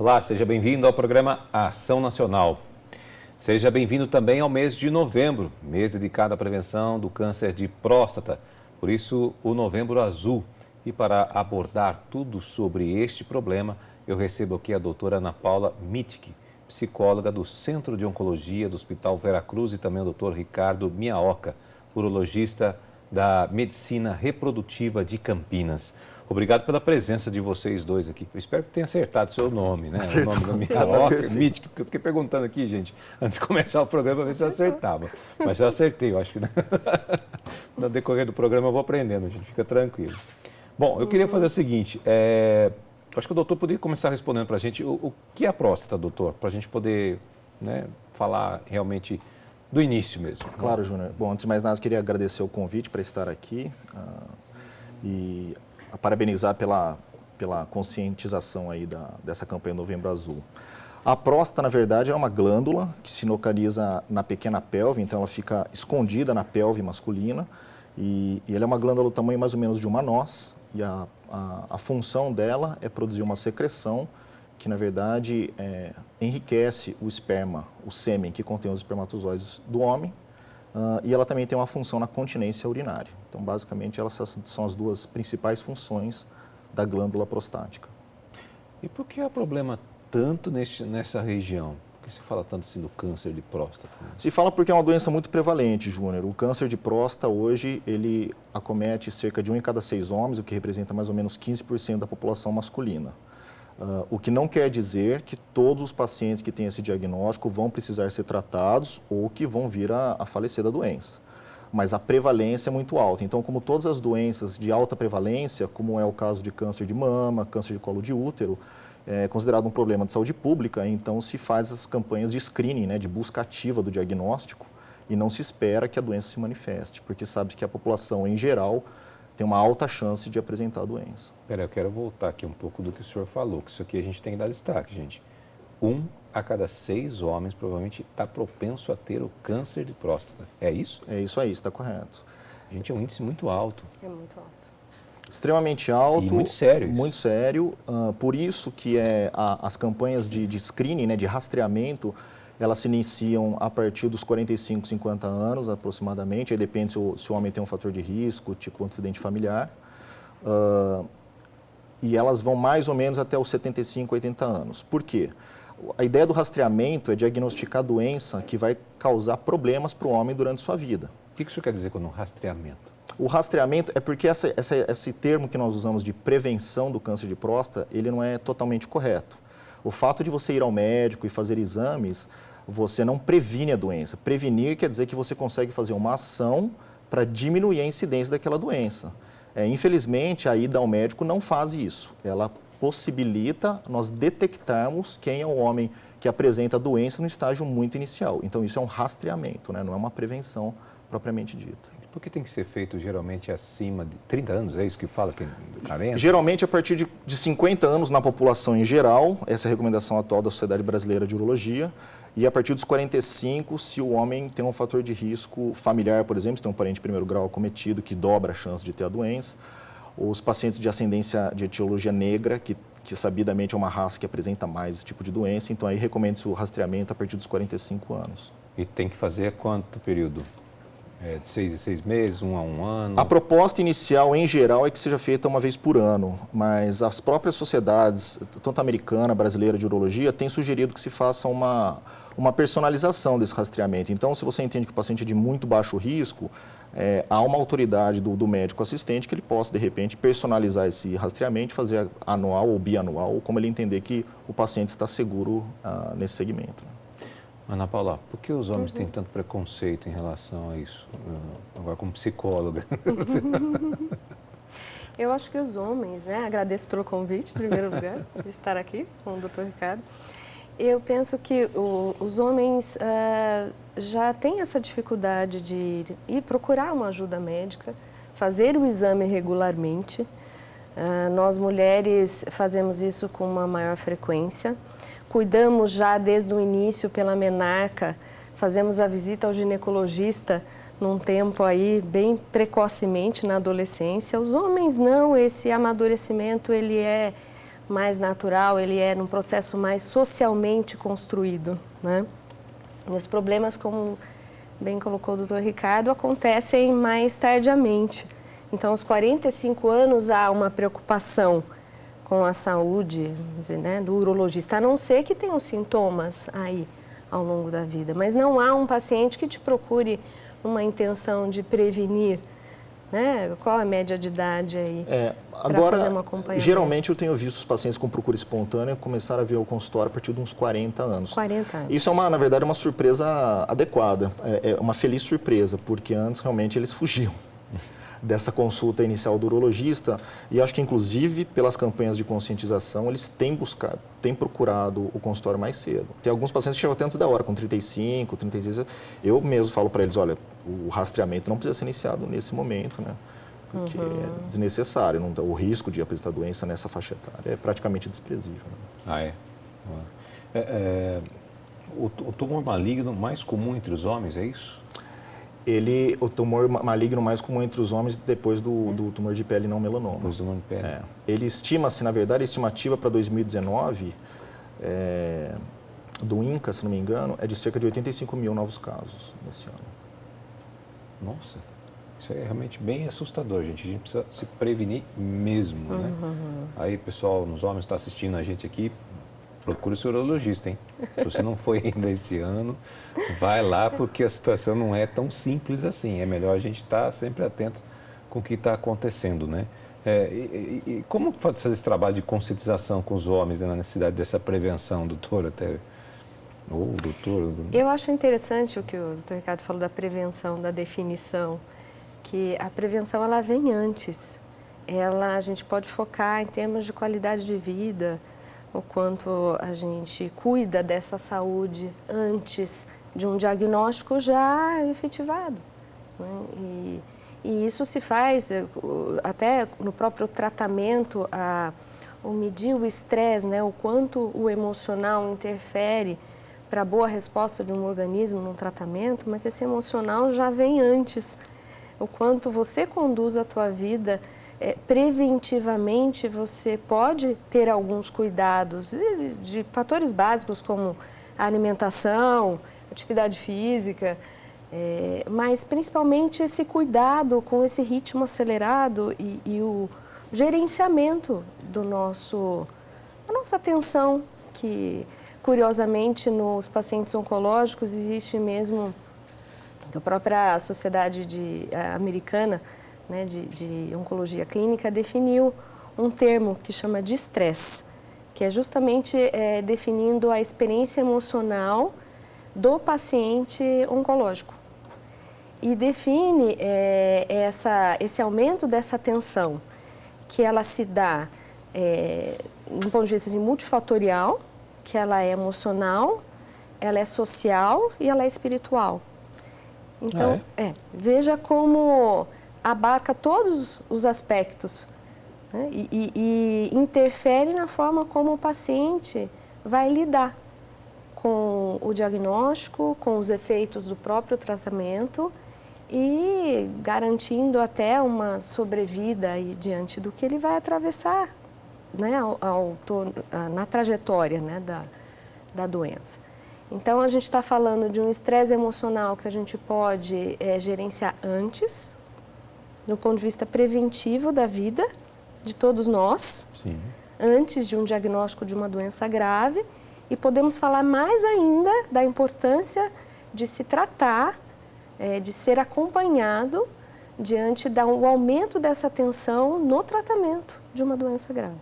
Olá, seja bem-vindo ao programa Ação Nacional. Seja bem-vindo também ao mês de novembro, mês dedicado à prevenção do câncer de próstata. Por isso, o Novembro Azul. E para abordar tudo sobre este problema, eu recebo aqui a doutora Ana Paula Mittig, psicóloga do Centro de Oncologia do Hospital Veracruz, e também o doutor Ricardo Miaoka, urologista da Medicina Reprodutiva de Campinas. Obrigado pela presença de vocês dois aqui. Eu espero que tenha acertado o seu nome, né? Acertou. O nome da Miaoka, Mittig, porque eu fiquei perguntando aqui, gente, antes de começar o programa, para ver se eu acertava. Mas já acertei, eu acho que no decorrer do programa eu vou aprendendo, gente, fica tranquilo. Bom, eu queria fazer o seguinte, acho que o doutor poderia começar respondendo para a gente o que é a próstata, doutor, para a gente poder, né, falar realmente do início mesmo. Claro, Júnior. Bom, antes de mais nada, eu queria agradecer o convite para estar aqui e parabenizar pela conscientização aí dessa campanha Novembro Azul. A próstata, na verdade, é uma glândula que se localiza na pequena pelve, então ela fica escondida na pelve masculina e ela é uma glândula do tamanho mais ou menos de uma noz. E a função dela é produzir uma secreção que, na verdade, enriquece o esperma, o sêmen que contém os espermatozoides do homem, e ela também tem uma função na continência urinária. Então, basicamente, elas são as duas principais funções da glândula prostática. E por que há problema tanto nessa região? Por que se fala tanto assim do câncer de próstata? Se fala porque é uma doença muito prevalente, Júnior. O câncer de próstata, hoje, ele acomete cerca de 1 em cada 6 homens, o que representa mais ou menos 15% da população masculina. O que não quer dizer que todos os pacientes que têm esse diagnóstico vão precisar ser tratados ou que vão vir a falecer da doença. Mas a prevalência é muito alta. Então, como todas as doenças de alta prevalência, como é o caso de câncer de mama, câncer de colo de útero, é considerado um problema de saúde pública, então se faz as campanhas de screening, né, de busca ativa do diagnóstico, e não se espera que a doença se manifeste, porque sabe que a população, em geral, tem uma alta chance de apresentar a doença. Eu quero voltar aqui um pouco do que o senhor falou, que isso aqui a gente tem que dar destaque, gente. 1 a cada 6 homens provavelmente está propenso a ter o câncer de próstata. É isso? É isso aí, está correto. Gente, é um índice muito alto. É muito alto. Extremamente alto. E muito sério. Muito sério. Por isso que as campanhas de screening, né, de rastreamento, elas se iniciam a partir dos 45, 50 anos aproximadamente. Aí depende se o homem tem um fator de risco, tipo antecedente familiar. E elas vão mais ou menos até os 75, 80 anos. Por quê? A ideia do rastreamento é diagnosticar a doença que vai causar problemas para o homem durante sua vida. O que o senhor quer dizer com um rastreamento? O rastreamento é porque esse termo que nós usamos de prevenção do câncer de próstata, ele não é totalmente correto. O fato de você ir ao médico e fazer exames, você não previne a doença. Prevenir quer dizer que você consegue fazer uma ação para diminuir a incidência daquela doença. Infelizmente, a ida ao médico não faz isso. Ela possibilita nós detectarmos quem é o homem que apresenta a doença no estágio muito inicial. Então, isso é um rastreamento, né? Não é uma prevenção propriamente dita. Por que tem que ser feito geralmente acima de 30 anos? É isso que fala? 40? Geralmente a partir de 50 anos na população em geral, essa é a recomendação atual da Sociedade Brasileira de Urologia, e a partir dos 45, se o homem tem um fator de risco familiar, por exemplo, se tem um parente de primeiro grau acometido, que dobra a chance de ter a doença, os pacientes de ascendência de etiologia negra, que sabidamente é uma raça que apresenta mais esse tipo de doença, então aí recomenda-se o rastreamento a partir dos 45 anos. E tem que fazer quanto período? De 6 em 6 meses, 1 a 1 ano? A proposta inicial, em geral, é que seja feita uma vez por ano, mas as próprias sociedades, tanto americana, brasileira de urologia, têm sugerido que se faça uma personalização desse rastreamento. Então, se você entende que o paciente é de muito baixo risco, há uma autoridade do médico assistente que ele possa, de repente, personalizar esse rastreamento, fazer anual ou bianual, ou como ele entender que o paciente está seguro nesse segmento. Ana Paula, por que os homens têm tanto preconceito em relação a isso? Agora, como psicóloga. Eu acho que os homens, né? Agradeço pelo convite, em primeiro lugar, de estar aqui com o Dr. Ricardo. Eu penso que os homens já têm essa dificuldade de ir procurar uma ajuda médica, fazer o exame regularmente. Nós, mulheres, fazemos isso com uma maior frequência. Cuidamos já desde o início pela menarca, fazemos a visita ao ginecologista num tempo aí bem precocemente na adolescência. Os homens não, esse amadurecimento ele é mais natural, ele é num processo mais socialmente construído, né? Os problemas, como bem colocou o doutor Ricardo, acontecem mais tardiamente. Então, aos 45 anos, há uma preocupação com a saúde, vamos dizer, né, do urologista, a não ser que tenham sintomas aí ao longo da vida. Mas não há um paciente que te procure uma intenção de prevenir, né? Qual a média de idade aí para fazer um acompanhamento? Geralmente eu tenho visto os pacientes com procura espontânea começar a vir ao consultório a partir de uns 40 anos. 40 anos. Isso é, na verdade, uma surpresa adequada, é uma feliz surpresa, porque antes realmente eles fugiam dessa consulta inicial do urologista, e acho que, inclusive, pelas campanhas de conscientização, eles têm procurado o consultório mais cedo. Tem alguns pacientes que chegam até antes da hora, com 35, 36. Eu mesmo falo para eles, olha, o rastreamento não precisa ser iniciado nesse momento, né? Porque é desnecessário, o risco de apresentar doença nessa faixa etária é praticamente desprezível. Né? O tumor maligno mais comum entre os homens, é isso? O tumor maligno mais comum entre os homens depois do tumor de pele não melanoma. Depois do tumor de pele. Ele estima-se, na verdade, a estimativa para 2019 do INCA, se não me engano, é de cerca de 85 mil novos casos nesse ano. Nossa, isso é realmente bem assustador, gente. A gente precisa se prevenir mesmo, né? Aí, pessoal, nos homens está assistindo a gente aqui, procure o seu urologista, hein? Se você não foi ainda esse ano, vai lá, porque a situação não é tão simples assim. É melhor a gente estar sempre atento com o que está acontecendo, né? E como fazer esse trabalho de conscientização com os homens, né, na necessidade dessa prevenção, doutor? Eu acho interessante o que o doutor Ricardo falou da prevenção, da definição, que a prevenção ela vem antes. A gente pode focar em termos de qualidade de vida, o quanto a gente cuida dessa saúde antes de um diagnóstico já efetivado, né? E isso se faz até no próprio tratamento, o medir o estresse, né? O quanto o emocional interfere para a boa resposta de um organismo no tratamento, mas esse emocional já vem antes. O quanto você conduz a tua vida preventivamente, você pode ter alguns cuidados de fatores básicos como a alimentação, atividade física, mas principalmente esse cuidado com esse ritmo acelerado e o gerenciamento da nossa atenção, que curiosamente nos pacientes oncológicos existe mesmo, a própria Sociedade Americana, né, de Oncologia Clínica definiu um termo que chama de estresse, que é justamente definindo a experiência emocional do paciente oncológico. E define esse aumento dessa tensão, que ela se dá do ponto de vista multifatorial, que ela é emocional, ela é social e ela é espiritual. Então, veja como abarca todos os aspectos, né? E interfere na forma como o paciente vai lidar com o diagnóstico, com os efeitos do próprio tratamento e garantindo até uma sobrevida aí diante do que ele vai atravessar, né, na trajetória, né, da doença. Então, a gente está falando de um estresse emocional que a gente pode gerenciar antes, do ponto de vista preventivo da vida de todos nós, Sim. antes de um diagnóstico de uma doença grave, e podemos falar mais ainda da importância de se tratar, de ser acompanhado diante do aumento dessa tensão no tratamento de uma doença grave.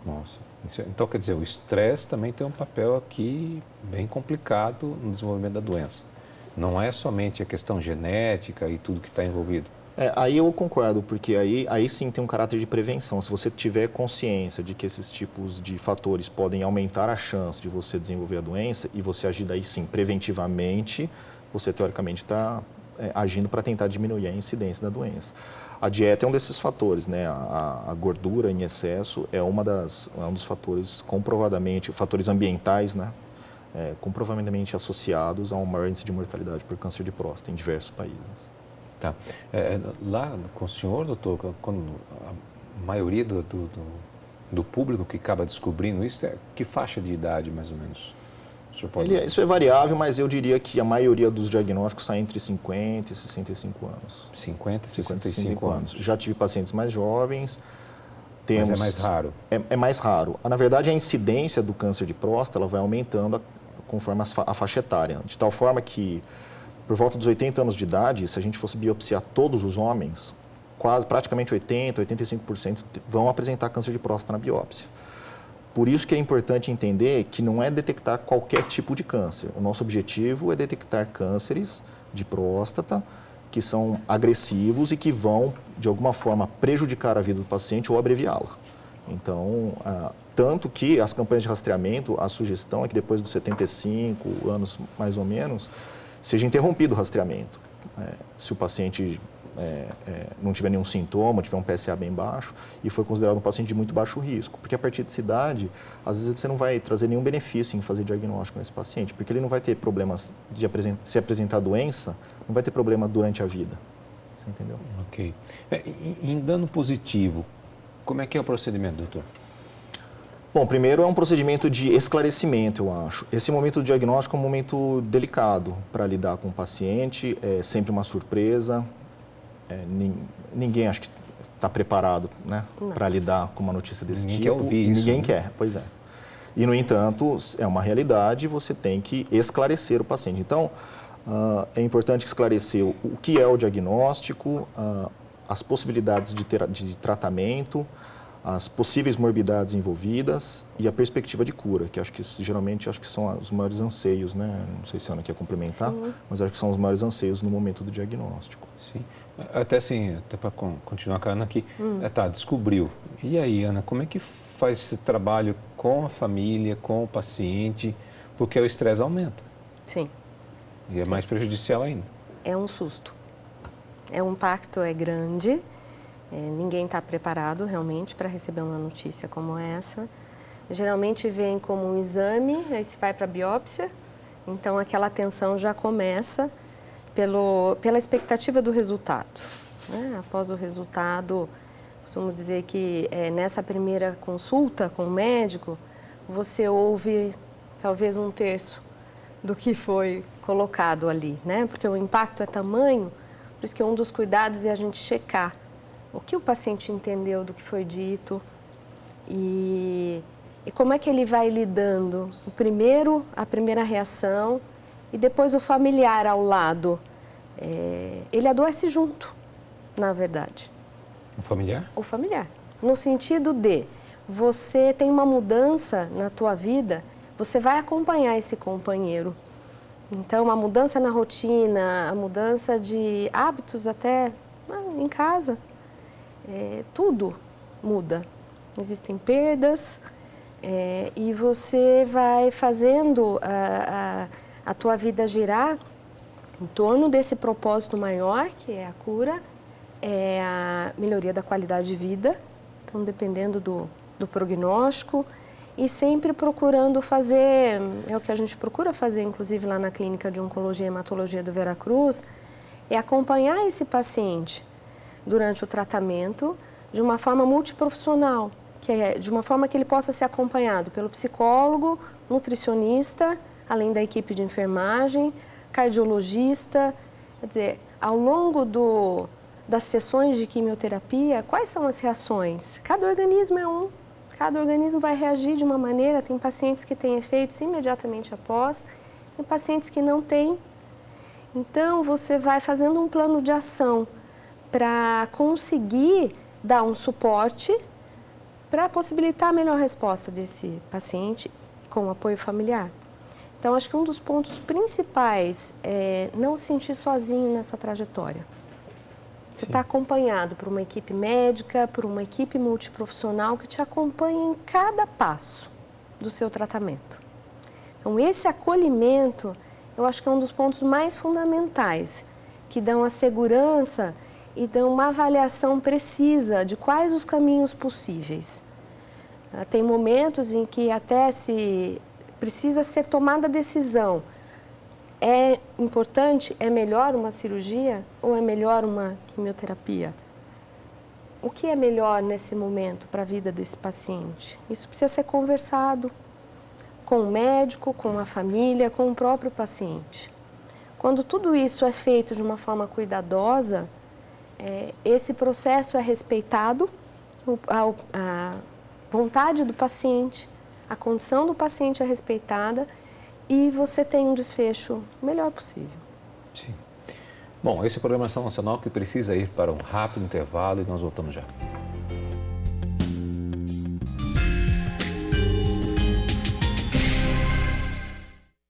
Nossa, então quer dizer, o estresse também tem um papel aqui bem complicado no desenvolvimento da doença. Não é somente a questão genética e tudo que está envolvido. Aí eu concordo, porque aí sim tem um caráter de prevenção. Se você tiver consciência de que esses tipos de fatores podem aumentar a chance de você desenvolver a doença e você agir daí sim preventivamente, você teoricamente está agindo para tentar diminuir a incidência da doença. A dieta é um desses fatores, né? A gordura em excesso é um dos fatores comprovadamente, fatores ambientais, né? Comprovadamente associados a um maior índice de mortalidade por câncer de próstata em diversos países. Tá. Lá com o senhor, doutor, quando a maioria do público que acaba descobrindo isso? Que faixa de idade, mais ou menos? O senhor pode... Isso é variável, mas eu diria que a maioria dos diagnósticos sai entre 50 e 65 anos. 50 e 65 anos. Já tive pacientes mais jovens. Mas é mais raro? É mais raro. Na verdade, a incidência do câncer de próstata ela vai aumentando conforme a faixa etária. De tal forma que, por volta dos 80 anos de idade, se a gente fosse biopsiar todos os homens, praticamente 80%, 85% vão apresentar câncer de próstata na biópsia. Por isso que é importante entender que não é detectar qualquer tipo de câncer. O nosso objetivo é detectar cânceres de próstata que são agressivos e que vão, de alguma forma, prejudicar a vida do paciente ou abreviá-la. Então, tanto que as campanhas de rastreamento, a sugestão é que depois dos 75 anos, mais ou menos, seja interrompido o rastreamento. Se o paciente não tiver nenhum sintoma, tiver um PSA bem baixo e foi considerado um paciente de muito baixo risco. Porque a partir dessa idade, às vezes você não vai trazer nenhum benefício em fazer diagnóstico nesse paciente, porque ele não vai ter problemas se apresentar doença, não vai ter problema durante a vida. Você entendeu? Ok. Em dano positivo, como é que é o procedimento, doutor? Bom, primeiro é um procedimento de esclarecimento, eu acho. Esse momento do diagnóstico é um momento delicado para lidar com o paciente, é sempre uma surpresa. Ninguém acho que está preparado, né, para lidar com uma notícia desse ninguém tipo. Quer ouvir isso, ninguém né? quer, pois é. E, no entanto, é uma realidade e você tem que esclarecer o paciente. Então, é importante esclarecer o que é o diagnóstico, as possibilidades de tratamento, as possíveis morbidades envolvidas e a perspectiva de cura, que acho que geralmente são os maiores anseios, né? Não sei se a Ana quer complementar, Sim. mas acho que são os maiores anseios no momento do diagnóstico. Sim. Até para continuar com a Ana aqui, descobriu. E aí, Ana, como é que faz esse trabalho com a família, com o paciente? Porque o estresse aumenta. Sim. E é mais prejudicial ainda. É um susto. O impacto é grande. Ninguém está preparado realmente para receber uma notícia como essa. Geralmente vem como um exame, aí se vai para a biópsia, então aquela tensão já começa pela expectativa do resultado. Né? Após o resultado, costumo dizer que nessa primeira consulta com o médico, você ouve talvez 1/3 do que foi colocado ali, né? Porque o impacto é tamanho, por isso que um dos cuidados é a gente checar o que o paciente entendeu do que foi dito e como é que ele vai lidando. A primeira reação e depois o familiar ao lado. Ele adoece junto, na verdade. O familiar? O familiar. No sentido de você tem uma mudança na tua vida, você vai acompanhar esse companheiro. Então, a mudança na rotina, a mudança de hábitos até em casa, tudo muda. Existem perdas e você vai fazendo a tua vida girar em torno desse propósito maior, que é a cura, é a melhoria da qualidade de vida, então dependendo do prognóstico e sempre procurando fazer, é o que a gente procura fazer, inclusive lá na Clínica de Oncologia e Hematologia do Veracruz, é acompanhar esse paciente durante o tratamento de uma forma multiprofissional, que é de uma forma que ele possa ser acompanhado pelo psicólogo, nutricionista, além da equipe de enfermagem, cardiologista, quer dizer, ao longo das sessões de quimioterapia, quais são as reações? Cada organismo é um, cada organismo vai reagir de uma maneira, tem pacientes que têm efeitos imediatamente após, tem pacientes que não têm. Então, você vai fazendo um plano de ação para conseguir dar um suporte para possibilitar a melhor resposta desse paciente com o apoio familiar. Então, acho que um dos pontos principais é não se sentir sozinho nessa trajetória. Você está acompanhado por uma equipe médica, por uma equipe multiprofissional que te acompanha em cada passo do seu tratamento. Então, esse acolhimento, eu acho que é um dos pontos mais fundamentais, que dão a segurança e dão uma avaliação precisa de quais os caminhos possíveis. Tem momentos em que até se precisa ser tomada a decisão. É importante, é melhor uma cirurgia ou é melhor uma quimioterapia? o que é melhor nesse momento para a vida desse paciente? Isso precisa ser conversado com o médico, com a família, com o próprio paciente. Quando tudo isso é feito de uma forma cuidadosa, esse processo é respeitado, a vontade do paciente, a condição do paciente é respeitada e você tem um desfecho melhor possível. Sim. Bom, esse é o Programa Ação Nacional que precisa ir para um rápido intervalo e nós voltamos já.